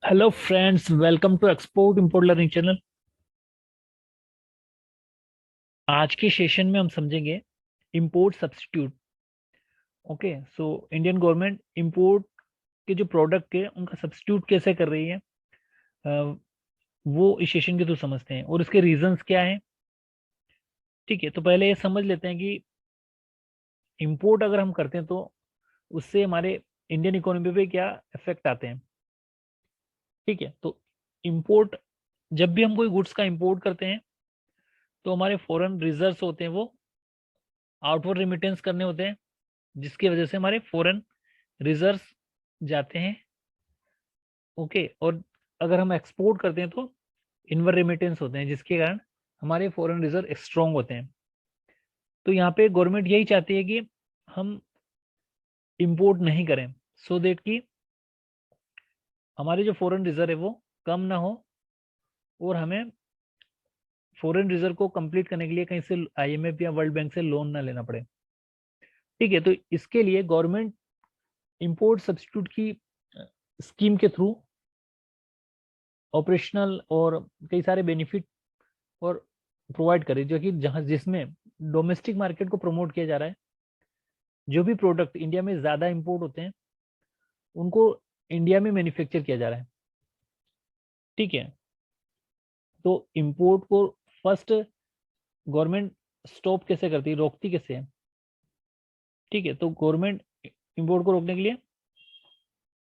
Hello friends, welcome to export import learning channel. आज के session में हम समझेंगे import substitute. Okay, so Indian government import के जो प्रोडक्ट है उनका सब्स्टिट्यूट कैसे कर रही है, अ, वो इस सेशन के थ्रू समझते हैं और इसके रीजंस क्या हैं। ठीक है, तो पहले ये समझ लेते हैं कि इंपोर्ट अगर हम करते हैं तो उससे हमारे इंडियन इकोनॉमी पे क्या इफेक्ट आते हैं। ठीक है, तो इंपोर्ट, जब भी हम कोई गुड्स का इंपोर्ट करते हैं तो हमारे फॉरेन रिजर्व्स होते हैं वो आउटवर्ड रिमिटेंस करने होते हैं, जिसकी वजह से हमारे फॉरेन रिजर्व्स जाते हैं। ओके, और अगर हम एक्सपोर्ट करते हैं तो इनवर्ड रेमिटेंस होते हैं, जिसके कारण हमारे फॉरेन रिजर्व स्ट्रांग होते हैं। तो यहाँ पे गवर्नमेंट यही चाहती है कि हम इंपोर्ट नहीं करें, सो देट कि हमारे जो फॉरेन रिजर्व है वो कम ना हो और हमें फॉरेन रिजर्व को कंप्लीट करने के लिए कहीं से आईएमएफ या वर्ल्ड बैंक से लोन ना लेना पड़े। ठीक है, तो इसके लिए गवर्नमेंट इंपोर्ट सब्स्टिट्यूट की स्कीम के थ्रू ऑपरेशनल और कई सारे बेनिफिट और प्रोवाइड करे, जो कि जहां जिसमें डोमेस्टिक मार्केट को प्रमोट किया जा रहा है। जो भी प्रोडक्ट इंडिया में ज्यादा इंपोर्ट होते हैं उनको इंडिया में मैन्युफैक्चर किया जा रहा है। ठीक है, तो इंपोर्ट को फर्स्ट गवर्नमेंट स्टॉप कैसे करती है, रोकती कैसे है। ठीक है, तो गवर्नमेंट इंपोर्ट को रोकने के लिए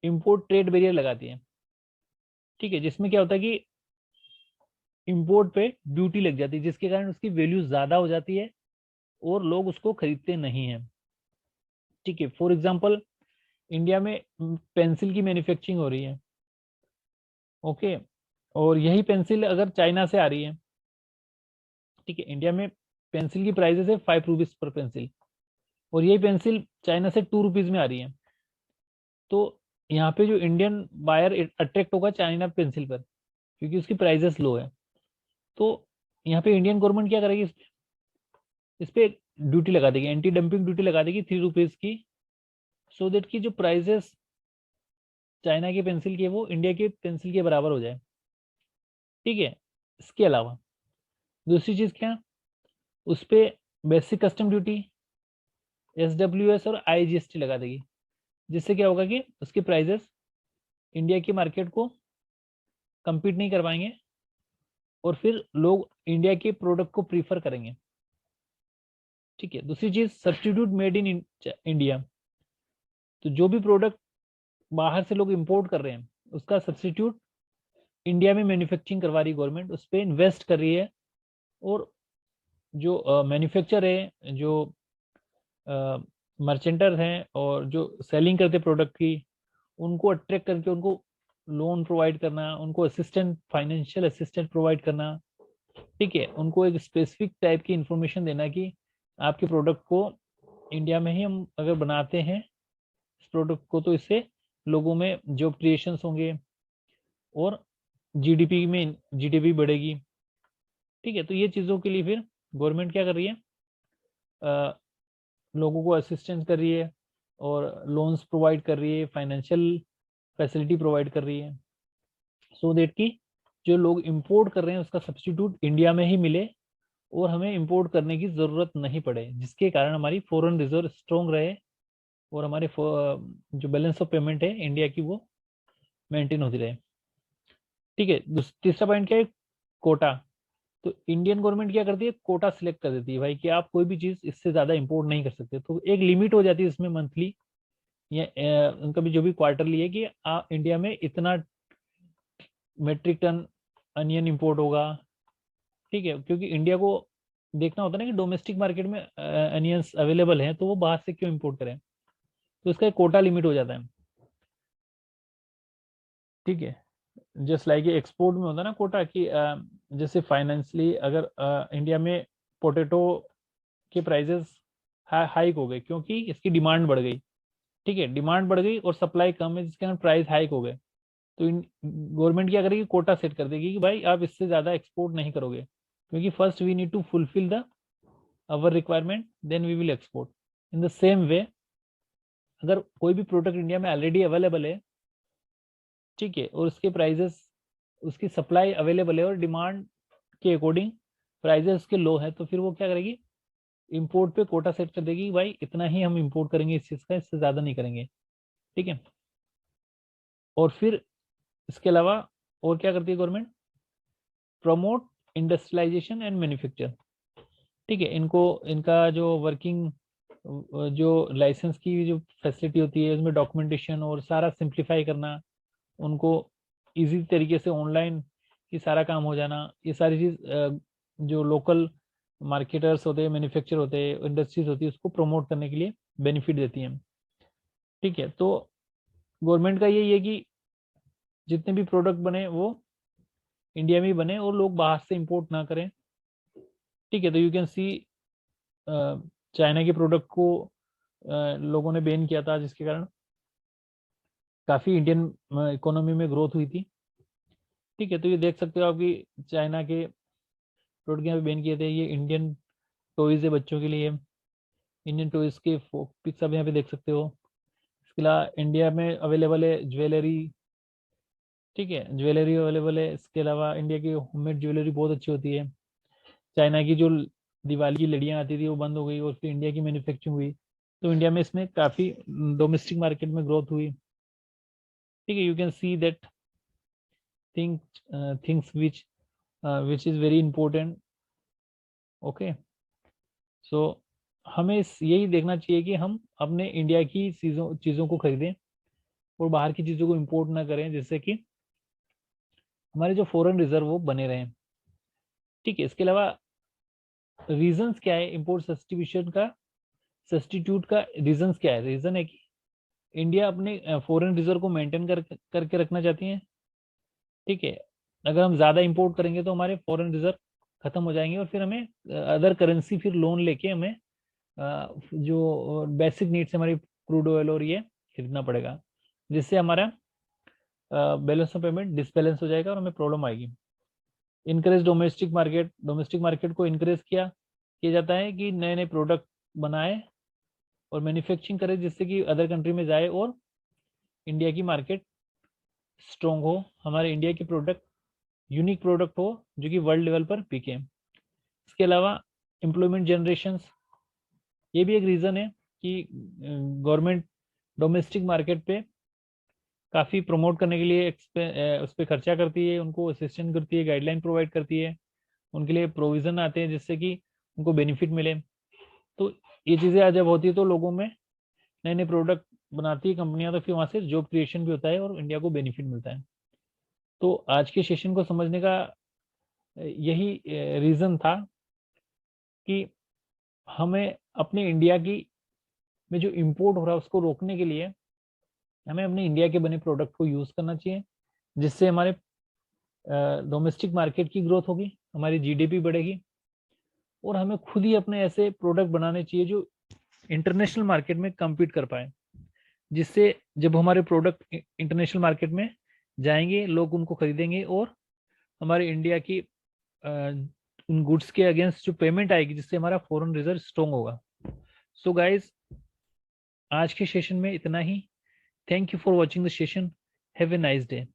इंपोर्ट ट्रेड बैरियर लगाती है। ठीक है, जिसमें क्या होता है कि इंपोर्ट पे ड्यूटी लग जाती है, जिसके कारण उसकी वैल्यू ज्यादा हो जाती है और लोग उसको खरीदते नहीं है। ठीक है, फॉर एग्जाम्पल इंडिया में पेंसिल की मैन्युफैक्चरिंग हो रही है। ओके, और यही पेंसिल अगर चाइना से आ रही है। ठीक है, इंडिया में पेंसिल की प्राइसेस है 5 रुपीज पर पेंसिल, और यही पेंसिल चाइना से 2 रुपीज में आ रही है। तो यहाँ पे जो इंडियन बायर अट्रैक्ट होगा चाइना पेंसिल पर, क्योंकि उसकी प्राइसेस लो है। तो यहाँ पे इंडियन गवर्नमेंट क्या करेगी, इस पे ड्यूटी लगा देगी, एंटी डंपिंग ड्यूटी लगा देगी 3 रुपीज की, सो देट की जो प्राइसेस चाइना की पेंसिल की है वो इंडिया की पेंसिल के बराबर हो जाए। ठीक है, इसके अलावा दूसरी चीज क्या, उस पे बेसिक कस्टम ड्यूटी, एसडब्ल्यूएस और आईजीएसटी लगा देगी, जिससे क्या होगा कि उसकी प्राइसेस इंडिया की मार्केट को compete नहीं कर पाएंगे और फिर लोग इंडिया के प्रोडक्ट को प्रीफर करेंगे। ठीक है, दूसरी चीज सब्स्टिट्यूट मेड इन इंडिया। तो जो भी प्रोडक्ट बाहर से लोग इंपोर्ट कर रहे हैं उसका सब्स्टिट्यूट इंडिया में मैन्युफैक्चरिंग करवा रही है गवर्नमेंट, उस पर इन्वेस्ट कर रही है। और जो मैन्युफैक्चर है, जो मर्चेंटर हैं और जो सेलिंग करते प्रोडक्ट की, उनको अट्रैक्ट करके उनको लोन प्रोवाइड करना, उनको असिस्टेंट फाइनेंशियल असिस्टेंट प्रोवाइड करना। ठीक है, उनको एक स्पेसिफिक टाइप की इंफॉर्मेशन देना कि आपके प्रोडक्ट को इंडिया में ही हम अगर बनाते हैं इस प्रोडक्ट को, तो इससे लोगों में जॉब क्रिएशंस होंगे और जीडीपी बढ़ेगी। ठीक है, तो ये चीज़ों के लिए फिर गवर्नमेंट क्या कर रही है, लोगों को असिस्टेंस कर रही है और लोन्स प्रोवाइड कर रही है, फाइनेंशियल फैसिलिटी प्रोवाइड कर रही है, सो देट कि जो लोग इंपोर्ट कर रहे हैं उसका सब्स्टिट्यूट इंडिया में ही मिले और हमें इंपोर्ट करने की जरूरत नहीं पड़े, जिसके कारण हमारी फॉरेन रिजर्व स्ट्रॉन्ग रहे और हमारे जो बैलेंस ऑफ पेमेंट है इंडिया की वो मेंटेन होती रहे। ठीक है, तीसरा पॉइंट क्या है, कोटा। तो इंडियन गवर्नमेंट क्या करती है, कोटा सिलेक्ट कर देती है भाई कि आप कोई भी चीज इससे ज्यादा इंपोर्ट नहीं कर सकते। तो एक लिमिट हो जाती है इसमें मंथली या उनका भी जो भी क्वार्टरली है कि इंडिया में इतना मेट्रिक टन अनियन इंपोर्ट होगा। ठीक है, क्योंकि इंडिया को देखना होता है ना कि डोमेस्टिक मार्केट में अनियंस अवेलेबल हैं, तो वो बाहर से क्यों इंपोर्ट करें। तो इसका एक कोटा लिमिट हो जाता है। ठीक है, जस्ट लाइक एक्सपोर्ट में होता है ना कोटा कि जैसे फाइनेंशियली अगर इंडिया में पोटैटो के प्राइसेस हाइक हो गए क्योंकि इसकी डिमांड बढ़ गई। ठीक है, डिमांड बढ़ गई और सप्लाई कम है, जिसके कारण प्राइस हाइक हो गए। तो गवर्नमेंट क्या करेगी, कोटा सेट कर देगी कि भाई आप इससे ज्यादा एक्सपोर्ट नहीं करोगे, क्योंकि first we need to fulfil the our requirement then we will export. In the same way, अगर कोई भी प्रोडक्ट इंडिया में ऑलरेडी अवेलेबल है ठीक है, और उसके प्राइजेस, उसकी सप्लाई अवेलेबल है और डिमांड के अकॉर्डिंग प्राइजेस उसके लो है, तो फिर वो क्या करेगी, इंपोर्ट पे कोटा सेट कर देगी, भाई इतना ही हम इंपोर्ट करेंगे इस चीज का, इससे ज्यादा नहीं करेंगे। ठीक है, और फिर इसके अलावा और क्या करती है government, promote industrialisation and manufacture. ठीक है, इनको इनका जो वर्किंग, जो लाइसेंस की जो फैसिलिटी होती है उसमें डॉक्यूमेंटेशन और सारा सिंप्लीफाई करना, उनको इजी तरीके से ऑनलाइन की सारा काम हो जाना, ये सारी चीज जो लोकल मार्केटर्स होते हैं, मैन्युफैक्चर होते हैं, इंडस्ट्रीज होती है, उसको प्रमोट करने के लिए बेनिफिट देती हैं। ठीक है, तो गवर्नमेंट का यही है कि जितने भी प्रोडक्ट बने वो इंडिया में ही बने और लोग बाहर से इंपोर्ट ना करें। ठीक है, तो यू कैन सी चाइना के प्रोडक्ट को लोगों ने बैन किया था, जिसके कारण काफी इंडियन इकोनॉमी में ग्रोथ हुई थी। ठीक है, तो ये देख सकते हो आप कि चाइना के प्रोडक्ट यहाँ पे बैन किए थे, ये इंडियन टॉयज है बच्चों के लिए, इंडियन टॉयज के पिक्स आप यहाँ पे देख सकते हो। इसके अलावा इंडिया में अवेलेबल है ज्वेलरी। ठीक है, ज्वेलरी अवेलेबल है, इसके अलावा इंडिया की होममेड ज्वेलरी बहुत अच्छी होती है। चाइना की जो दिवाली की लड़ियाँ आती थी वो बंद हो गई और फिर इंडिया की मैन्युफैक्चरिंग हुई, तो इंडिया में इसमें काफ़ी डोमेस्टिक मार्केट में ग्रोथ हुई। ठीक है, you can see that things which is very important. Okay, so हमें यही देखना चाहिए कि हम अपने इंडिया की चीज़ों को खरीदें और बाहर की चीज़ों को इम्पोर्ट ना करें, जिससे कि हमारे जो फॉरेन रिजर्व वो बने रहें। ठीक है, इसके अलावा रीजंस क्या है इम्पोर्ट सब्स्टिट्यूट का रीजंस क्या है? रीजन है कि इंडिया अपने फॉरेन रिजर्व को मेंटेन करके रखना चाहती है। ठीक है, अगर हम ज़्यादा इंपोर्ट करेंगे तो हमारे फॉरेन रिजर्व खत्म हो जाएंगे और फिर हमें अदर करेंसी फिर लोन लेके हमें जो बेसिक नीड्स हमारी क्रूड ऑयल और ये खरीदना पड़ेगा, जिससे हमारा बैलेंस ऑफ पेमेंट डिसबैलेंस हो जाएगा और हमें प्रॉब्लम आएगी। इनकरेज डोमेस्टिक मार्केट को इनकरेज किया जाता है कि नए नए प्रोडक्ट बनाए और मैन्युफैक्चरिंग करे, जिससे कि अदर कंट्री में जाए और इंडिया की मार्केट स्ट्रॉन्ग हो, हमारे इंडिया के प्रोडक्ट यूनिक प्रोडक्ट हो जो कि वर्ल्ड लेवल पर बिके। इसके अलावा एम्प्लॉयमेंट जनरेशन, ये भी एक रीज़न है कि गवर्नमेंट डोमेस्टिक मार्केट पे काफ़ी प्रमोट करने के लिए उस पर खर्चा करती है, उनको असिस्टेंट करती है, गाइडलाइन प्रोवाइड करती है, उनके लिए प्रोविज़न आते हैं जिससे कि उनको बेनिफिट मिले। तो ये चीज़ें जब होती है तो लोगों में नए नए प्रोडक्ट बनाती है कंपनियां, तो फिर वहाँ से जॉब क्रिएशन भी होता है और इंडिया को बेनिफिट मिलता है। तो आज के सेशन को समझने का यही रीज़न था कि हमें अपने इंडिया की में जो इम्पोर्ट हो रहा है उसको रोकने के लिए हमें अपने इंडिया के बने प्रोडक्ट को यूज़ करना चाहिए, जिससे हमारे डोमेस्टिक मार्केट की ग्रोथ होगी, हमारी जीडीपी बढ़ेगी और हमें खुद ही अपने ऐसे प्रोडक्ट बनाने चाहिए जो इंटरनेशनल मार्केट में कम्पीट कर पाए, जिससे जब हमारे प्रोडक्ट इंटरनेशनल मार्केट में जाएंगे लोग उनको खरीदेंगे और हमारे इंडिया की उन गुड्स के अगेंस्ट जो पेमेंट आएगी, जिससे हमारा फॉरेन रिजर्व स्ट्रॉन्ग होगा। सो गाइज, आज के सेशन में इतना ही। Thank you for watching the session. Have a nice day.